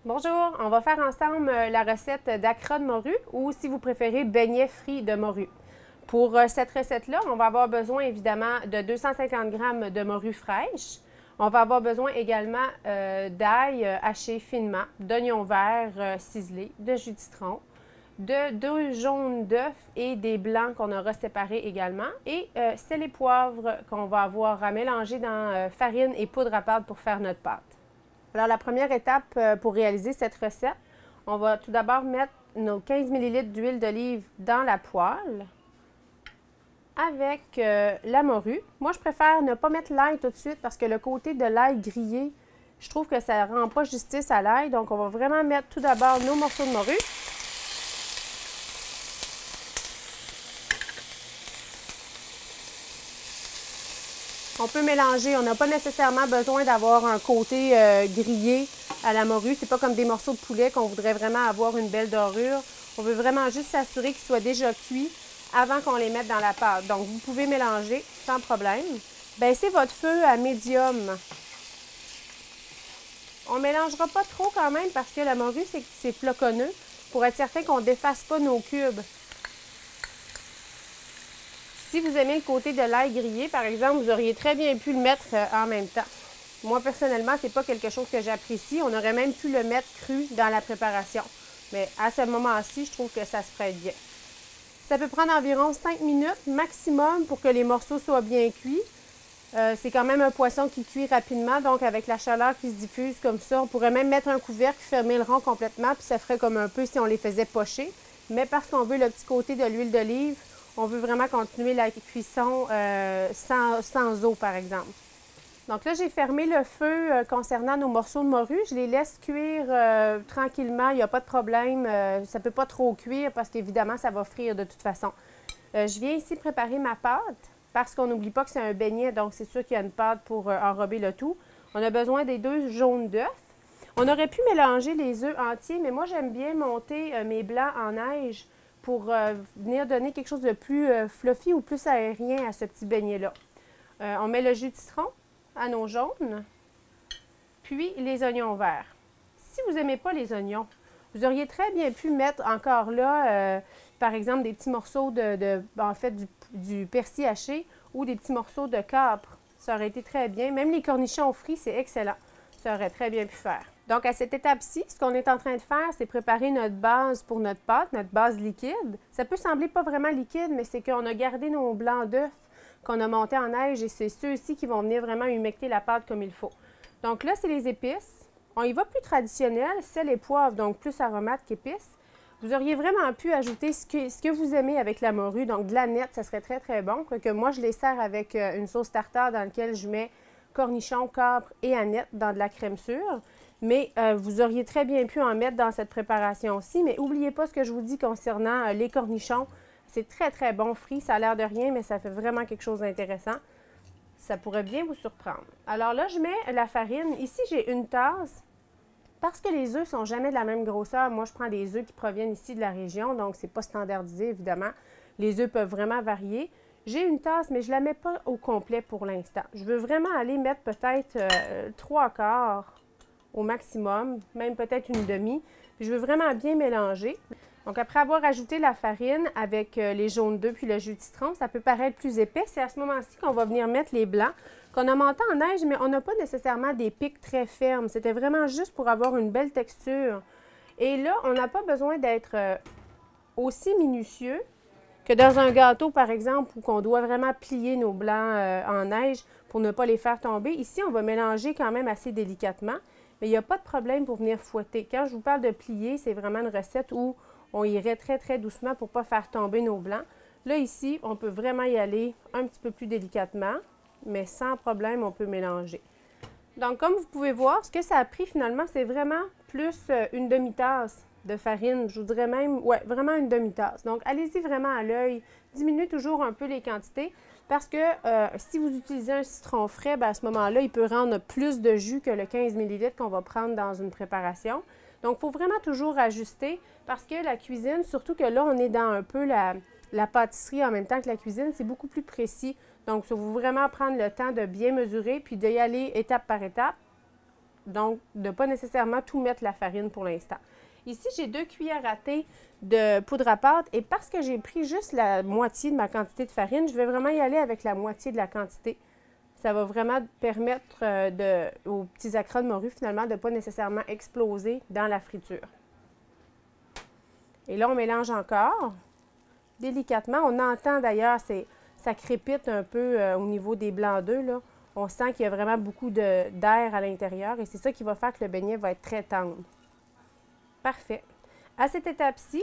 Bonjour, on va faire ensemble la recette d'acra de morue ou si vous préférez beignets frits de morue. Pour cette recette-là, on va avoir besoin évidemment de 250 g de morue fraîche. On va avoir besoin également d'ail haché finement, d'oignons verts ciselés, de jus de citron, de 2 jaunes d'œufs et des blancs qu'on aura séparés également et sel et poivre qu'on va avoir à mélanger dans farine et poudre à pâte pour faire notre pâte. Alors, la première étape pour réaliser cette recette, on va tout d'abord mettre nos 15 ml d'huile d'olive dans la poêle avec la morue. Moi, je préfère ne pas mettre l'ail tout de suite parce que le côté de l'ail grillé, je trouve que ça ne rend pas justice à l'ail. Donc, on va vraiment mettre tout d'abord nos morceaux de morue. On peut mélanger, on n'a pas nécessairement besoin d'avoir un côté grillé à la morue. C'est pas comme des morceaux de poulet qu'on voudrait vraiment avoir une belle dorure. On veut vraiment juste s'assurer qu'ils soient déjà cuits avant qu'on les mette dans la pâte. Donc, vous pouvez mélanger sans problème. Baissez votre feu à médium. On ne mélangera pas trop quand même parce que la morue, c'est floconneux pour être certain qu'on ne défasse pas nos cubes. Si vous aimez le côté de l'ail grillé, par exemple, vous auriez très bien pu le mettre en même temps. Moi, personnellement, ce n'est pas quelque chose que j'apprécie. On aurait même pu le mettre cru dans la préparation. Mais à ce moment-ci, je trouve que ça se prête bien. Ça peut prendre environ 5 minutes maximum pour que les morceaux soient bien cuits. C'est quand même un poisson qui cuit rapidement, donc avec la chaleur qui se diffuse comme ça, on pourrait même mettre un couvercle, fermer le rond complètement, puis ça ferait comme un peu si on les faisait pocher. Mais parce qu'on veut le petit côté de l'huile d'olive, on veut vraiment continuer la cuisson sans eau, par exemple. Donc là, j'ai fermé le feu concernant nos morceaux de morue. Je les laisse cuire tranquillement, il n'y a pas de problème. Ça ne peut pas trop cuire parce qu'évidemment, ça va frire de toute façon. Je viens ici préparer ma pâte parce qu'on n'oublie pas que c'est un beignet, donc c'est sûr qu'il y a une pâte pour enrober le tout. On a besoin des 2 jaunes d'œufs. On aurait pu mélanger les œufs entiers, mais moi, j'aime bien monter mes blancs en neige pour venir donner quelque chose de plus fluffy ou plus aérien à ce petit beignet-là. On met le jus de citron à nos jaunes, puis les oignons verts. Si vous n'aimez pas les oignons, vous auriez très bien pu mettre encore là, par exemple, des petits morceaux en fait, du persil haché ou des petits morceaux de capre. Ça aurait été très bien. Même les cornichons frits, c'est excellent. Ça aurait très bien pu faire. Donc, à cette étape-ci, ce qu'on est en train de faire, c'est préparer notre base pour notre pâte, notre base liquide. Ça peut sembler pas vraiment liquide, mais c'est qu'on a gardé nos blancs d'œufs qu'on a montés en neige et c'est ceux-ci qui vont venir vraiment humecter la pâte comme il faut. Donc là, c'est les épices. On y va plus traditionnel, sel et poivre, donc plus aromate qu'épices. Vous auriez vraiment pu ajouter ce que vous aimez avec la morue, donc de l'aneth, ça serait très très bon. Que moi, je les sers avec une sauce tartare dans laquelle je mets cornichons, capre et aneth dans de la crème sûre. Mais vous auriez très bien pu en mettre dans cette préparation-ci. Mais n'oubliez pas ce que je vous dis concernant les cornichons. C'est très très bon frit, ça a l'air de rien, mais ça fait vraiment quelque chose d'intéressant. Ça pourrait bien vous surprendre. Alors là, je mets la farine. Ici, j'ai une tasse. Parce que les œufs ne sont jamais de la même grosseur, moi, je prends des œufs qui proviennent ici de la région, donc c'est pas standardisé, évidemment. Les œufs peuvent vraiment varier. J'ai une tasse, mais je ne la mets pas au complet pour l'instant. Je veux vraiment aller mettre peut-être 3/4 au maximum, même peut-être une demi. Je veux vraiment bien mélanger. Donc, après avoir ajouté la farine avec les jaunes d'œufs puis le jus de citron, ça peut paraître plus épais. C'est à ce moment-ci qu'on va venir mettre les blancs qu'on a montés en neige, mais on n'a pas nécessairement des pics très fermes. C'était vraiment juste pour avoir une belle texture. Et là, on n'a pas besoin d'être aussi minutieux que dans un gâteau, par exemple, où on doit vraiment plier nos blancs en neige pour ne pas les faire tomber. Ici, on va mélanger quand même assez délicatement, mais il n'y a pas de problème pour venir fouetter. Quand je vous parle de plier, c'est vraiment une recette où on irait très, très doucement pour ne pas faire tomber nos blancs. Là, ici, on peut vraiment y aller un petit peu plus délicatement, mais sans problème, on peut mélanger. Donc, comme vous pouvez voir, ce que ça a pris finalement, c'est vraiment plus une demi-tasse de farine. Je vous dirais même, ouais, vraiment une demi-tasse. Donc, allez-y vraiment à l'œil. Diminuez toujours un peu les quantités parce que si vous utilisez un citron frais, bien, à ce moment-là, il peut rendre plus de jus que le 15 ml qu'on va prendre dans une préparation. Donc, il faut vraiment toujours ajuster parce que la cuisine, surtout que là, on est dans un peu la pâtisserie en même temps que la cuisine, c'est beaucoup plus précis. Donc, il faut vraiment prendre le temps de bien mesurer puis d'y aller étape par étape. Donc, de ne pas nécessairement tout mettre la farine pour l'instant. Ici, j'ai 2 cuillères à thé de poudre à pâte et parce que j'ai pris juste la moitié de ma quantité de farine, je vais vraiment y aller avec la moitié de la quantité. Ça va vraiment permettre aux petits acras de morue, finalement, de ne pas nécessairement exploser dans la friture. Et là, on mélange encore délicatement. On entend d'ailleurs, ça crépite un peu au niveau des blancs d'œufs, là. On sent qu'il y a vraiment beaucoup d'air à l'intérieur et c'est ça qui va faire que le beignet va être très tendre. Parfait. À cette étape-ci,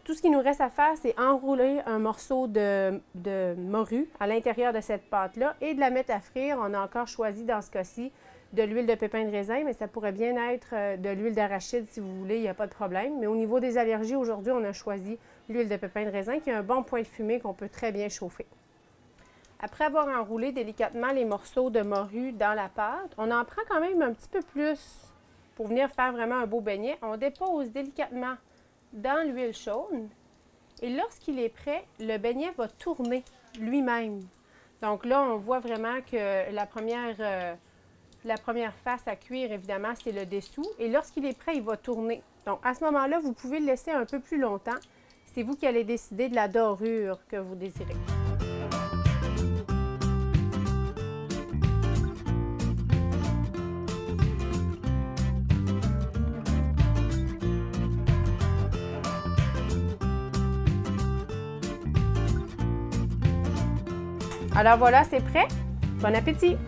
tout ce qui nous reste à faire, c'est enrouler un morceau de morue à l'intérieur de cette pâte-là et de la mettre à frire. On a encore choisi, dans ce cas-ci, de l'huile de pépins de raisin, mais ça pourrait bien être de l'huile d'arachide si vous voulez, il n'y a pas de problème. Mais au niveau des allergies, aujourd'hui, on a choisi l'huile de pépins de raisin qui a un bon point de fumée qu'on peut très bien chauffer. Après avoir enroulé délicatement les morceaux de morue dans la pâte, on en prend quand même un petit peu plus pour venir faire vraiment un beau beignet. On dépose délicatement dans l'huile chaude et lorsqu'il est prêt, le beignet va tourner lui-même. Donc là, on voit vraiment que la première face à cuire, évidemment, c'est le dessous. Et lorsqu'il est prêt, il va tourner. Donc à ce moment-là, vous pouvez le laisser un peu plus longtemps. C'est vous qui allez décider de la dorure que vous désirez. Alors voilà, c'est prêt. Bon appétit!